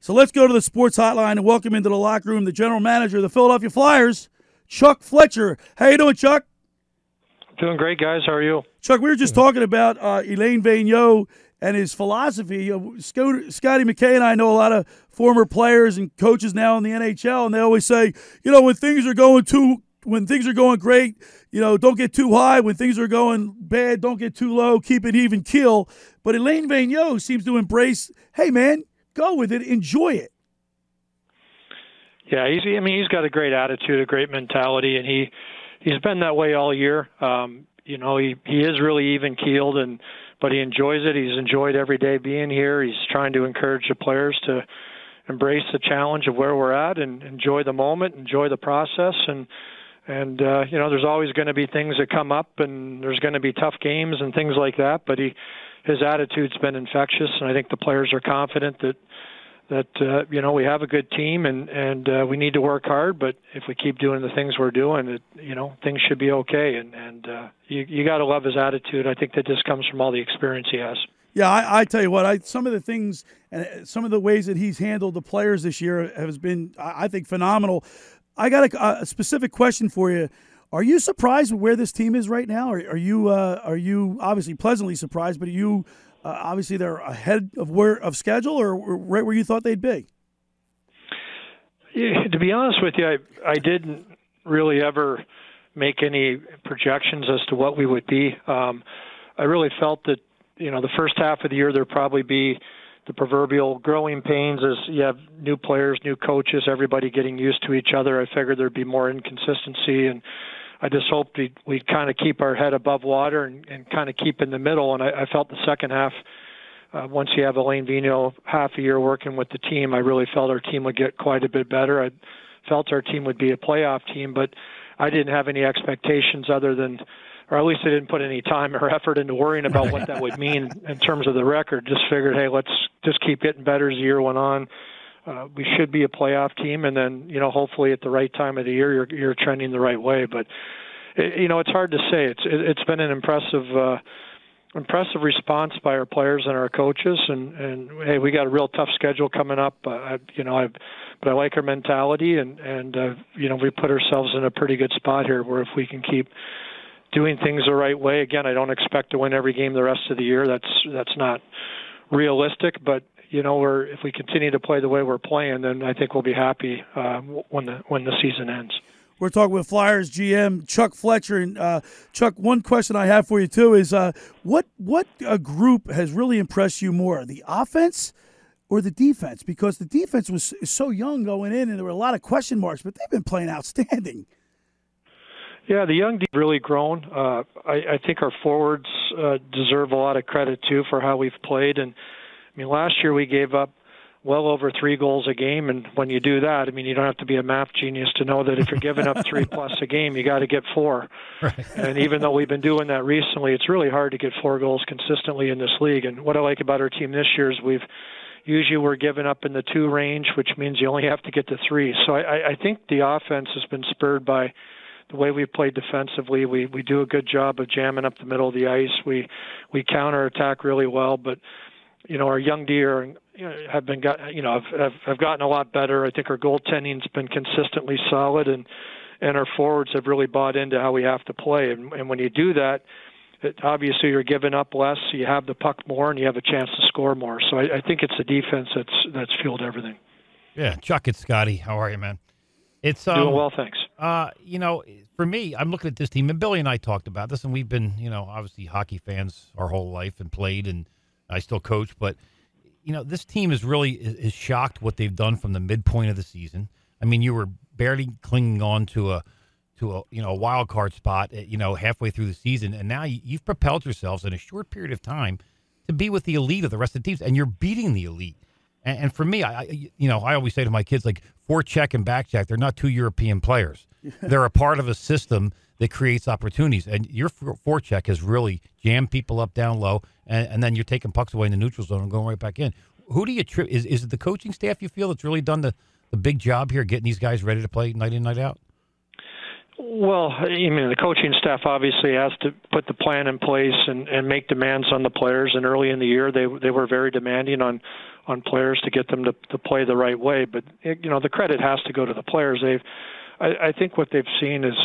So let's go to the sports hotline and welcome into the locker room the general manager of the Philadelphia Flyers, Chuck Fletcher. How you doing, Chuck? Doing great, guys. How are you? Chuck, we were just talking about Elaine Vigneault and his philosophy. Scotty McKay and I know a lot of former players and coaches now in the NHL, and they always say, when things are going great, don't get too high. When things are going bad, don't get too low. Keep it even keel. But Elaine Vigneault seems to embrace, hey, man, go with it. Enjoy it. Yeah, he's got a great attitude, a great mentality, and he's been that way all year. He is really even keeled, but he enjoys it. He's enjoyed every day being here. He's trying to encourage the players to embrace the challenge of where we're at and enjoy the moment, enjoy the process, and there's always going to be things that come up, and there's going to be tough games and things like that. But his attitude's been infectious, and I think the players are confident that we have a good team, and we need to work hard. But if we keep doing the things we're doing, things should be okay. And you got to love his attitude. I think that just comes from all the experience he has. Yeah, I tell you what, some of the things and some of the ways that he's handled the players this year has been, I think, phenomenal. I got a specific question for you. Are you surprised with where this team is right now? Are you obviously pleasantly surprised, but are you obviously they're ahead of schedule or right where you thought they'd be? Yeah, to be honest with you, I didn't really ever make any projections as to what we would be. I really felt that the first half of the year there'd probably be the proverbial growing pains as you have new players, new coaches, everybody getting used to each other. I figured there'd be more inconsistency, and I just hoped we'd kind of keep our head above water and kind of keep in the middle. And I felt the second half, once you have Elaine Vigneault half a year working with the team, I really felt our team would get quite a bit better. I felt our team would be a playoff team, but I didn't have any expectations other than, or at least I didn't put any time or effort into worrying about what that would mean in terms of the record. Just figured, hey, let's just keep getting better as the year went on. We should be a playoff team, and then hopefully at the right time of the year you're trending the right way. But it's hard to say. It's been an impressive response by our players and our coaches, and hey, we got a real tough schedule coming up. But I like our mentality, and we put ourselves in a pretty good spot here where if we can keep doing things the right way. Again, I don't expect to win every game the rest of the year. That's not realistic, but if we continue to play the way we're playing, then I think we'll be happy when the season ends. We're talking with Flyers GM Chuck Fletcher, and Chuck, one question I have for you too is what group has really impressed you more, the offense or the defense? Because the defense was so young going in, and there were a lot of question marks, but they've been playing outstanding. Yeah, the young team really grown. I think our forwards deserve a lot of credit too for how we've played. And last year we gave up well over 3 goals a game, and when you do that, you don't have to be a math genius to know that if you're giving up 3+ a game, you got to get 4. Right. And even though we've been doing that recently, it's really hard to get 4 goals consistently in this league. And what I like about our team this year is we're giving up in the 2 range, which means you only have to get to 3. So I think the offense has been spurred by the way we play defensively. We do a good job of jamming up the middle of the ice. We counterattack really well, but our young deer have gotten a lot better. I think our goaltending's been consistently solid, and our forwards have really bought into how we have to play. And when you do that, obviously you're giving up less, so you have the puck more, and you have a chance to score more. So I think it's the defense that's fueled everything. Yeah, Chuck, it's Scotty. How are you, man? It's doing well, thanks. For me, I'm looking at this team, and Billy and I talked about this, and we've been, obviously hockey fans our whole life and played, and I still coach, but this team is shocked what they've done from the midpoint of the season. You were barely clinging on to a wild card spot, halfway through the season, and now you've propelled yourselves in a short period of time to be with the elite of the rest of the teams, and you're beating the elite. And for me, I always say to my kids, like, forecheck and backcheck, they're not 2 European players. They're a part of a system that creates opportunities. And your forecheck has really jammed people up down low, and then you're taking pucks away in the neutral zone and going right back in. Who do you is it the coaching staff you feel that's really done the big job here, getting these guys ready to play night in, night out? Well, the coaching staff obviously has to put the plan in place and make demands on the players. And early in the year, they were very demanding on on players to get them to play the right way. But the credit has to go to the players. I think what they've seen is,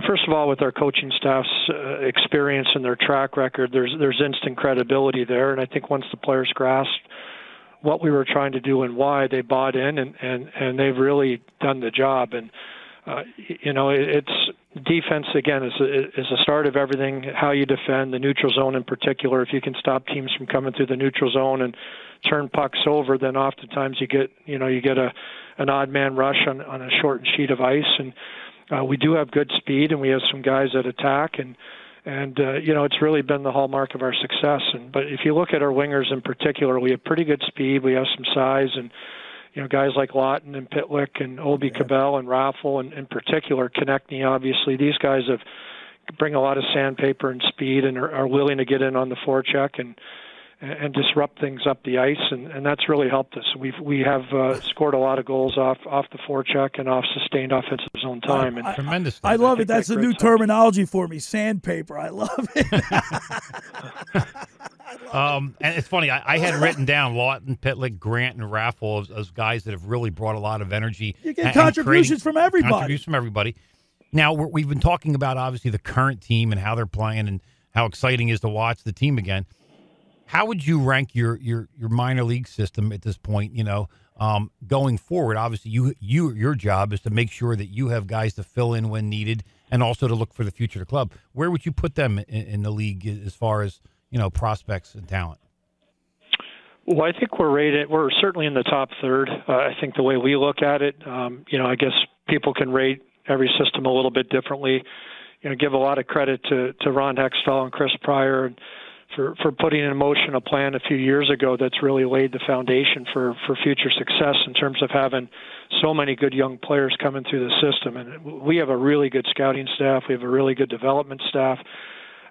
first of all, with our coaching staff's experience and their track record, there's instant credibility there. And I think once the players grasped what we were trying to do and why, they bought in, and they've really done the job. And it's defense again is a start of everything. How you defend the neutral zone in particular. If you can stop teams from coming through the neutral zone and turn pucks over, then oftentimes you get an odd man rush on a shortened sheet of ice. And we do have good speed, and we have some guys that attack, and it's really been the hallmark of our success. But if you look at our wingers in particular, we have pretty good speed. We have some size, and guys like Lawton and Pitlick and Obi Cabell and Raffle, and in particular Konecny, obviously. These guys bring a lot of sandpaper and speed and are willing to get in on the forecheck and disrupt things up the ice, and that's really helped us. We have scored a lot of goals off the forecheck and off sustained offensive zone time. And tremendous. I love it. That's a new terminology for me. Sandpaper. I love it. And it's funny. I had written down Lawton, Pitlick, Grant, and Raffle as guys that have really brought a lot of energy. You get contributions from everybody. Contributions from everybody. Now we've been talking about obviously the current team and how they're playing and how exciting it is to watch the team again. How would you rank your minor league system at this point? Going forward, obviously your job is to make sure that you have guys to fill in when needed, and also to look for the future of the club. Where would you put them in the league as far as prospects and talent? Well, I think we're certainly in the top third. I think the way we look at it, I guess people can rate every system a little bit differently. Give a lot of credit to Ron Hextall and Chris Pryor for putting in motion a plan a few years ago that's really laid the foundation for future success in terms of having so many good young players coming through the system. And we have a really good scouting staff. We have a really good development staff.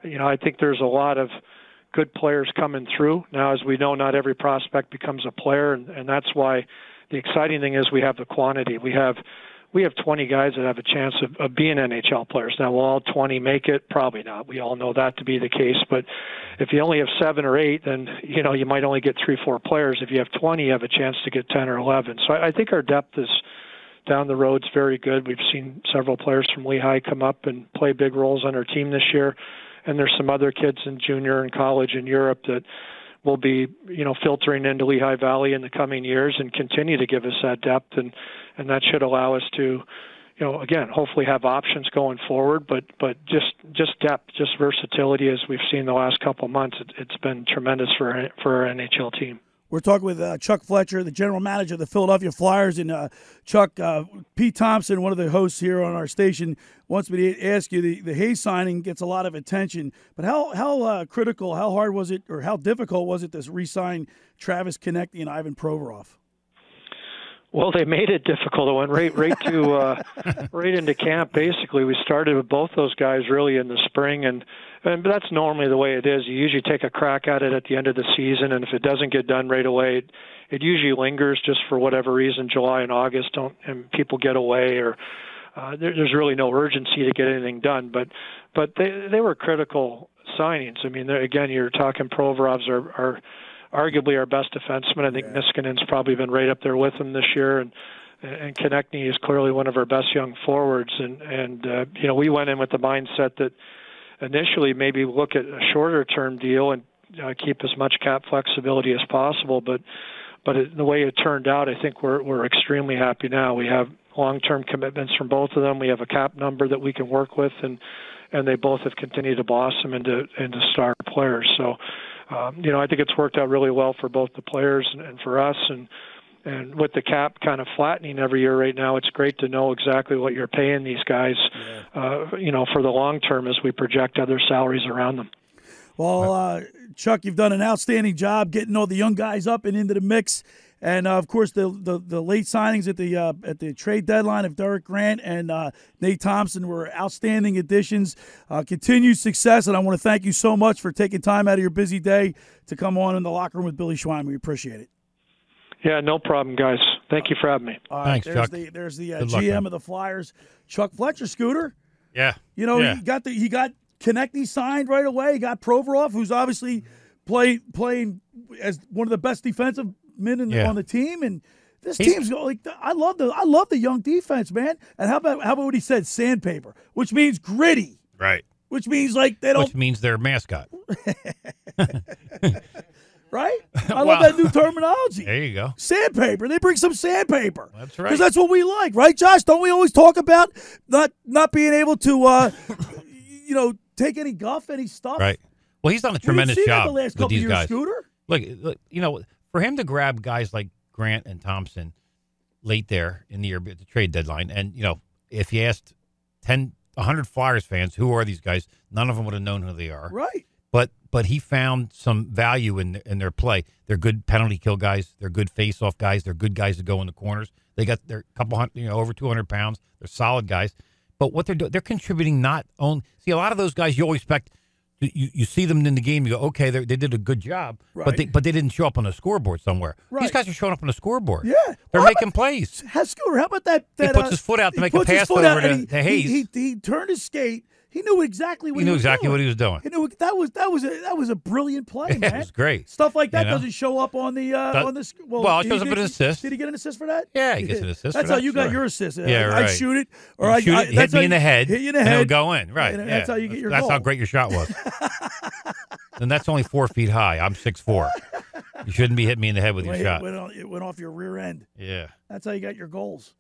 I think there's a lot of good players coming through. Now, as we know, not every prospect becomes a player, and that's why the exciting thing is we have the quantity. We have 20 guys that have a chance of being NHL players. Now, will all 20 make it? Probably not. We all know that to be the case. But if you only have 7 or 8, then you might only get 3-4 players. If you have 20, you have a chance to get 10 or 11. So I think our depth is down the road's very good. We've seen several players from Lehigh come up and play big roles on our team this year, and there's some other kids in junior and college in Europe that will be, filtering into Lehigh Valley in the coming years and continue to give us that depth, and that should allow us to, again, hopefully have options going forward, but just depth, just versatility, as we've seen the last couple of months. It's been tremendous for our NHL team. We're talking with Chuck Fletcher, the general manager of the Philadelphia Flyers. And Chuck, Pete Thompson, one of the hosts here on our station, wants me to ask you, the Hayes signing gets a lot of attention, but how critical, how hard was it, or how difficult was it to re-sign Travis Konecny and Ivan Provorov? Well, they made it difficult. It went right into camp. Basically, we started with both those guys really in the spring, and that's normally the way it is. You usually take a crack at it at the end of the season, and if it doesn't get done right away, it usually lingers just for whatever reason. July and August and people get away, or there's really no urgency to get anything done. But they were critical signings. I mean, again, you're talking Provorovs are arguably our best defenseman. I think Niskanen's probably been right up there with him this year, and Konecny is clearly one of our best young forwards. And we went in with the mindset that initially maybe look at a shorter-term deal and keep as much cap flexibility as possible. But the way it turned out, I think we're extremely happy now. We have long-term commitments from both of them. We have a cap number that we can work with, and they both have continued to blossom into star players. So, I think it's worked out really well for both the players and for us. And with the cap kind of flattening every year right now, it's great to know exactly what you're paying these guys, for the long term as we project other salaries around them. Well, Chuck, you've done an outstanding job getting all the young guys up and into the mix. And, of course, the late signings at the trade deadline of Derek Grant and Nate Thompson were outstanding additions. Continued success, and I want to thank you so much for taking time out of your busy day to come on in the locker room with Billy Schweim. We appreciate it. Yeah, no problem, guys. Thank you for having me. All right, thanks, Chuck. There's the GM luck, of the Flyers, Chuck Fletcher. Scooter. Yeah. He got Konecny signed right away. He got Provorov, who's obviously playing as one of the best defensive men on the team, and this team's like I love the young defense, man. And how about what he said, sandpaper, which means gritty, right? Which means like they don't. Which means their mascot, right? I love that new terminology. There you go, sandpaper. They bring some sandpaper. That's right, because that's what we like, right, Josh? Don't we always talk about not being able to, take any guff, any stuff, right? Well, he's done a tremendous job the last with couple these years, guys. Scooter. Look, for him to grab guys like Grant and Thompson late there in the year at the trade deadline, and if you asked 100 Flyers fans who are these guys, none of them would have known who they are. Right. But he found some value in their play. They're good penalty kill guys. They're good face-off guys. They're good guys to go in the corners. They got their couple hundred, over 200 pounds. They're solid guys. But what they're doing, they're contributing not only. See, a lot of those guys you always expect. You see them in the game, you go, okay, they did a good job, right. but they didn't show up on a scoreboard somewhere. Right. These guys are showing up on a scoreboard. Yeah, they're making plays. Scooter, how about that? He puts his foot out to make a pass over to Hayes. He turned his skate. He knew exactly what he was exactly doing. what he was doing. He knew that was a brilliant play, man. It was great. Stuff like that doesn't show up on the Well, it shows up an assist. Did he get an assist for that? Yeah, he gets an assist. That's for how you got your assist. Yeah, right. I shoot it, or I hit me in the head, hit you in the head, and it'll go in. Right. And that's how you get your That's goal. how great your shot was. And that's only 4 feet high. I'm 6'4". You shouldn't be hitting me in the head with your shot. It went off your rear end. Yeah. That's how you got your goals.